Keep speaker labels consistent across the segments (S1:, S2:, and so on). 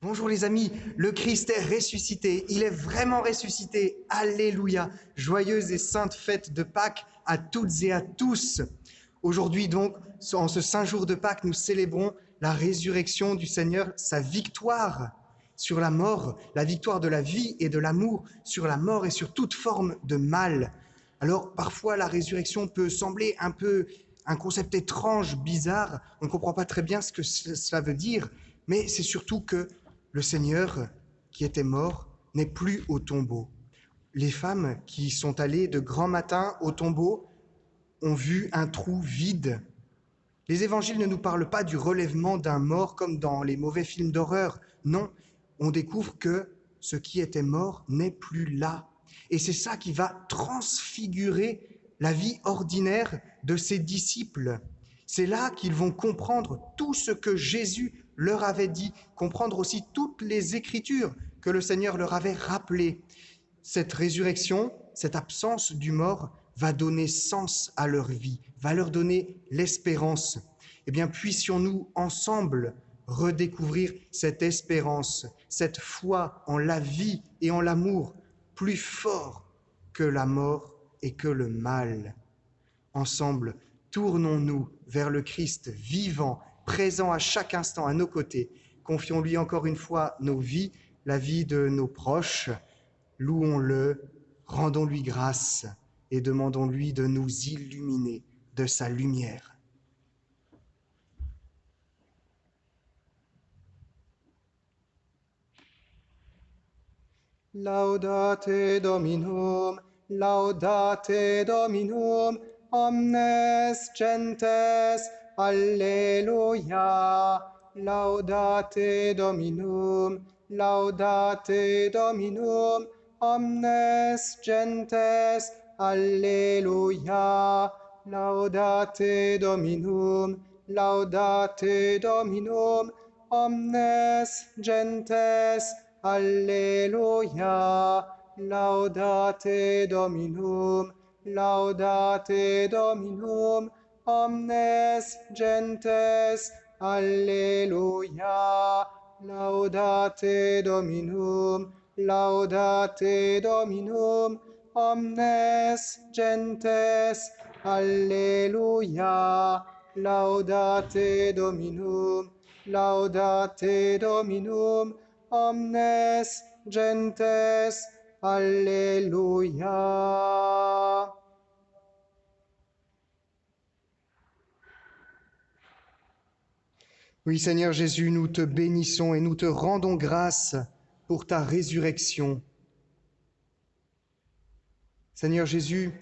S1: Bonjour les amis, le Christ est ressuscité, il est vraiment ressuscité, alléluia, joyeuse et sainte fête de Pâques à toutes et à tous. Aujourd'hui donc, en ce saint jour de Pâques, nous célébrons la résurrection du Seigneur, sa victoire sur la mort, la victoire de la vie et de l'amour sur la mort et sur toute forme de mal. Alors parfois la résurrection peut sembler un concept étrange, bizarre, on ne comprend pas très bien ce que cela veut dire, mais c'est surtout que le Seigneur qui était mort n'est plus au tombeau. Les femmes qui sont allées de grand matin au tombeau ont vu un trou vide. Les évangiles ne nous parlent pas du relèvement d'un mort comme dans les mauvais films d'horreur. Non, on découvre que ce qui était mort n'est plus là. Et c'est ça qui va transfigurer la vie ordinaire de ses disciples. C'est là qu'ils vont comprendre tout ce que Jésus leur avait dit, comprendre aussi toutes les Écritures que le Seigneur leur avait rappelées. Cette résurrection, cette absence du mort va donner sens à leur vie, va leur donner l'espérance. Eh bien, puissions-nous ensemble redécouvrir cette espérance, cette foi en la vie et en l'amour, plus fort que la mort et que le mal. Ensemble, tournons-nous vers le Christ vivant, présent à chaque instant à nos côtés. Confions-lui encore une fois nos vies, la vie de nos proches. Louons-le, rendons-lui grâce et demandons-lui de nous illuminer de sa lumière. Laudate Dominum, omnes gentes, alleluia. Laudate Dominum, omnes gentes, alleluia. Laudate Dominum, omnes gentes, alleluia. Laudate Dominum, omnes gentes, alleluia. Laudate Dominum, omnes gentes, alleluia. Laudate Dominum, omnes gentes, alleluia. Oui, Seigneur Jésus, nous te bénissons et nous te rendons grâce pour ta résurrection. Seigneur Jésus,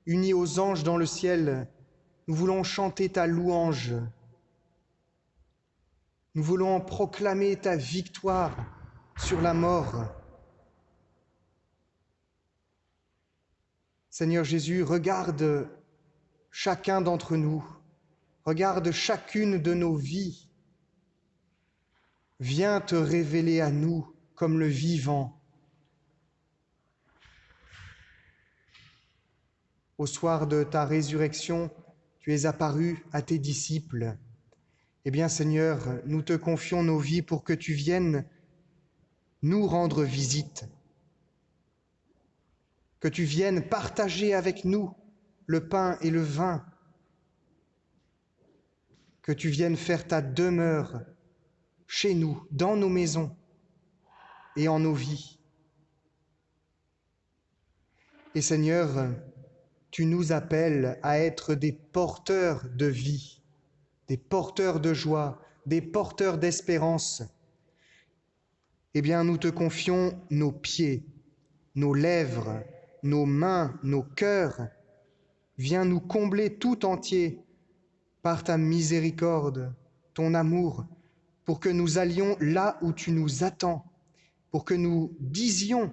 S1: unis aux anges dans le ciel, nous voulons chanter ta louange. Nous voulons proclamer ta victoire sur la mort. Seigneur Jésus, regarde chacun d'entre nous, regarde chacune de nos vies. Viens te révéler à nous comme le vivant. Au soir de ta résurrection, tu es apparu à tes disciples. Eh bien, Seigneur, nous te confions nos vies pour que tu viennes nous rendre visite, que tu viennes partager avec nous le pain et le vin, que tu viennes faire ta demeure chez nous, dans nos maisons et en nos vies. Et Seigneur, tu nous appelles à être des porteurs de vie, des porteurs de joie, des porteurs d'espérance. Eh bien, nous te confions nos pieds, nos lèvres, nos mains, nos cœurs. Viens nous combler tout entier par ta miséricorde, ton amour, pour que nous allions là où tu nous attends, pour que nous disions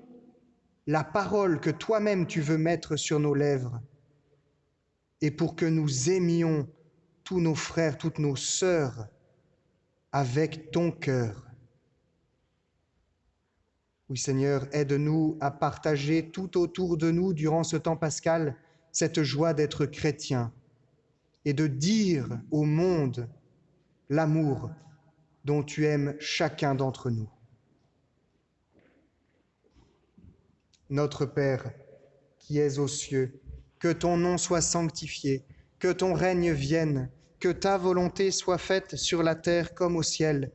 S1: la parole que toi-même tu veux mettre sur nos lèvres, et pour que nous aimions tous nos frères, toutes nos sœurs, avec ton cœur. Oui, Seigneur, aide-nous à partager tout autour de nous, durant ce temps pascal, cette joie d'être chrétien et de dire au monde l'amour dont tu aimes chacun d'entre nous. Notre Père, qui es aux cieux, que ton nom soit sanctifié, que ton règne vienne, que ta volonté soit faite sur la terre comme au ciel.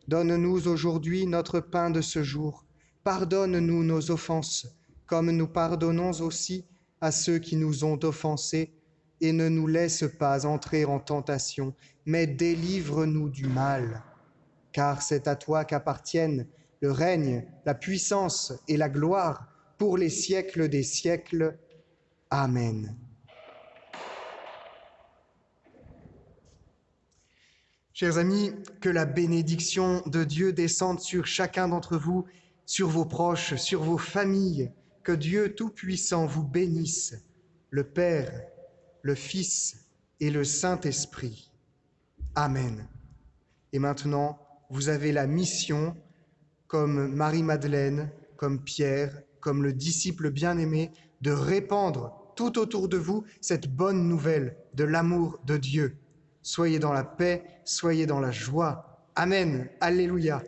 S1: Donne-nous aujourd'hui notre pain de ce jour. Pardonne-nous nos offenses, comme nous pardonnons aussi à ceux qui nous ont offensés, et ne nous laisse pas entrer en tentation, mais délivre-nous du mal. Car c'est à toi qu'appartiennent le règne, la puissance et la gloire pour les siècles des siècles. Amen. Chers amis, que la bénédiction de Dieu descende sur chacun d'entre vous, sur vos proches, sur vos familles. Que Dieu Tout-Puissant vous bénisse, le Père, le Fils et le Saint-Esprit. Amen. Et maintenant, vous avez la mission, comme Marie-Madeleine, comme Pierre, comme le disciple bien-aimé, de répandre tout autour de vous cette bonne nouvelle de l'amour de Dieu. Soyez dans la paix, soyez dans la joie. Amen. Alléluia.